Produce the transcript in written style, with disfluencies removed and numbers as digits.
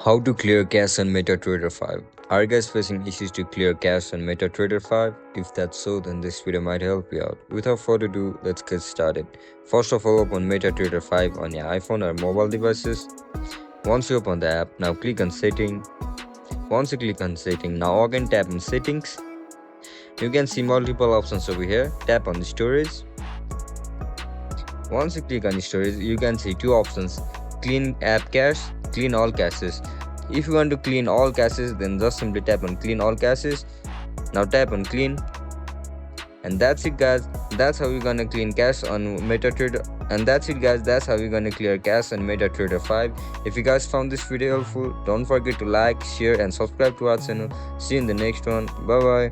How to clear cache on MetaTrader 5. Are you guys facing issues to clear cache on MetaTrader 5? If that's so, then this video might help you out. Without further ado, let's get started. First of all, open MetaTrader 5 on your iPhone or mobile devices. Once you open the app, now click on Setting. Once you click on Setting, now again tap on Settings. You can see multiple options over here. Tap on Storage. Once you click on Storage, you can see two options: Clean App Cache, Clean All Caches. If you want to clean all caches, then just simply tap on Clean All Caches. Now tap on Clean, and that's it, guys. That's how you're gonna clean cache on MetaTrader. And that's it, guys. That's how you're gonna clear cache on MetaTrader 5. If you guys found this video helpful, don't forget to like, share, and subscribe to our channel. See you in the next one. Bye bye.